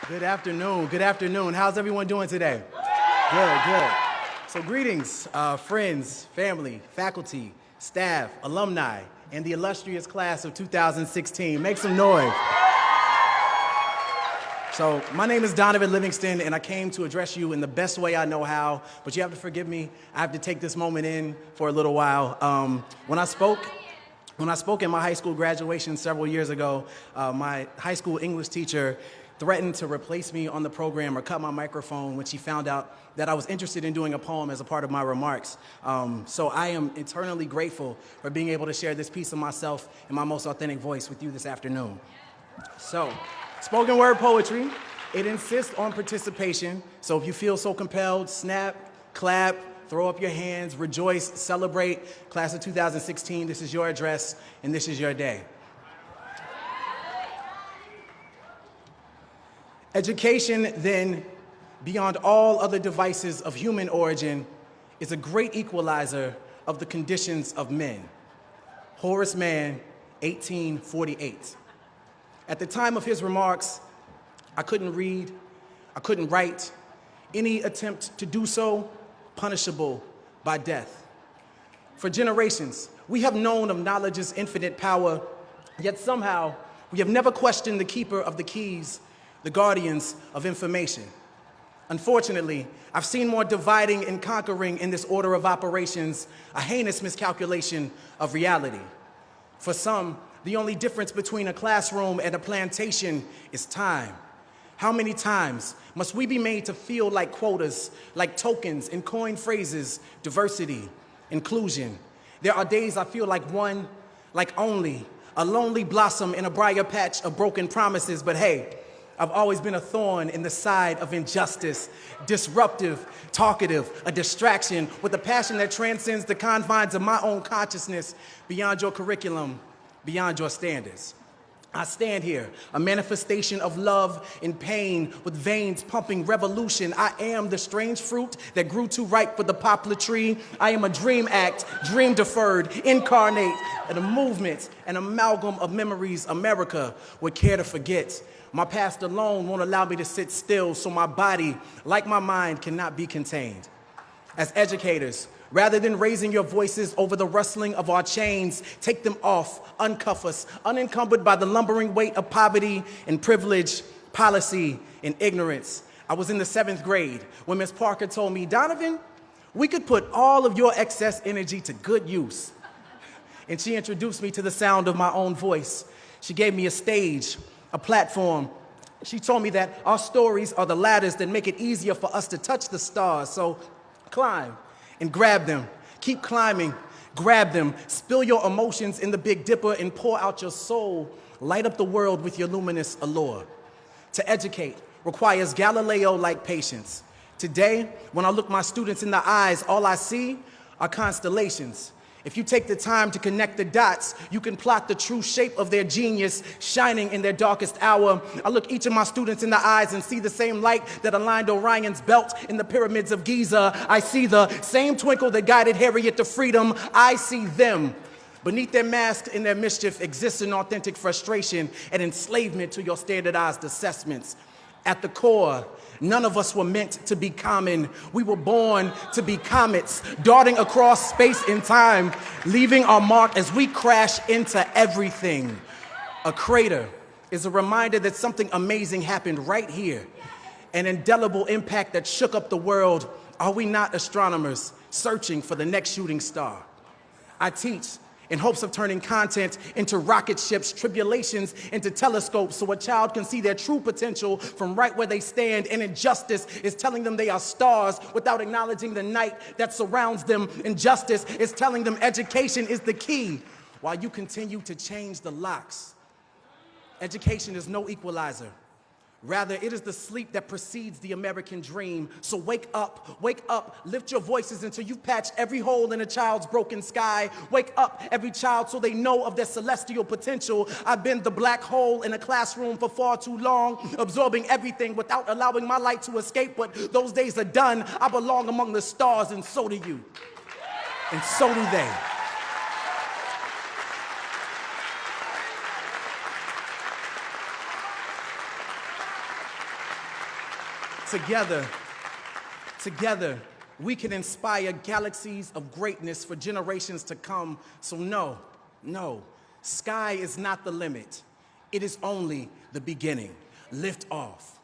Good afternoon. Good afternoon. How's everyone doing today? Good, good. So greetings, friends, family, faculty, staff, alumni, and the illustrious class of 2016. Make some noise. So my name is Donovan Livingston, and I came to address you in the best way I know how, but you have to forgive me. I have to take this moment in for a little while. When I spoke at my high school graduation several years ago, my high school English teacher threatened to replace me on the program or cut my microphone when she found out that I was interested in doing a poem as a part of my remarks. So I am eternally grateful for being able to share this piece of myself in my most authentic voice with you this afternoon. So, spoken word poetry, it insists on participation. So if you feel so compelled, snap, clap, throw up your hands, rejoice, celebrate. Class of 2016, this is your address and this is your day. Education, then, beyond all other devices of human origin, is a great equalizer of the conditions of men. Horace Mann, 1848. At the time of his remarks, I couldn't read, I couldn't write. Any attempt to do so, punishable by death. For generations, we have known of knowledge's infinite power, yet somehow we have never questioned the keeper of the keys, the guardians of information. Unfortunately, I've seen more dividing and conquering in this order of operations, a heinous miscalculation of reality. For some, the only difference between a classroom and a plantation is time. How many times must we be made to feel like quotas, like tokens and coined phrases, diversity, inclusion? There are days I feel like one, like only, a lonely blossom in a briar patch of broken promises, but hey, I've always been a thorn in the side of injustice, disruptive, talkative, a distraction with a passion that transcends the confines of my own consciousness beyond your curriculum, beyond your standards. I stand here, a manifestation of love and pain with veins pumping revolution. I am the strange fruit that grew too ripe for the poplar tree. I am a dream act, dream deferred, incarnate, and a movement, an amalgam of memories America would care to forget. My past alone won't allow me to sit still, so my body, like my mind, cannot be contained. As educators, rather than raising your voices over the rustling of our chains, take them off, uncuff us, unencumbered by the lumbering weight of poverty and privilege, policy, and ignorance. I was in the 7th grade when Ms. Parker told me, Donovan, we could put all of your excess energy to good use. And she introduced me to the sound of my own voice. She gave me a stage, a platform. She told me that our stories are the ladders that make it easier for us to touch the stars. So climb and grab them. Keep climbing, grab them. Spill your emotions in the Big Dipper and pour out your soul. Light up the world with your luminous allure. To educate requires Galileo-like patience. Today, when I look my students in the eyes, all I see are constellations. If you take the time to connect the dots, you can plot the true shape of their genius shining in their darkest hour. I look each of my students in the eyes and see the same light that aligned Orion's belt in the pyramids of Giza. I see the same twinkle that guided Harriet to freedom. I see them. Beneath their mask and their mischief exists an authentic frustration and enslavement to your standardized assessments. At the core, none of us were meant to be common. We were born to be comets, darting across space and time, leaving our mark as we crash into everything. A crater is a reminder that something amazing happened right here, an indelible impact that shook up the world. Are we not astronomers searching for the next shooting star? I teach in hopes of turning content into rocket ships, tribulations into telescopes, so a child can see their true potential from right where they stand. And injustice is telling them they are stars without acknowledging the night that surrounds them. Injustice is telling them education is the key while you continue to change the locks. Education is no equalizer. Rather, it is the sleep that precedes the American dream. So wake up, lift your voices until you've patched every hole in a child's broken sky. Wake up, every child, so they know of their celestial potential. I've been the black hole in a classroom for far too long, absorbing everything without allowing my light to escape. But those days are done. I belong among the stars, and so do you. And so do they. Together, together, we can inspire galaxies of greatness for generations to come. So no, sky is not the limit. It is only the beginning. Lift off.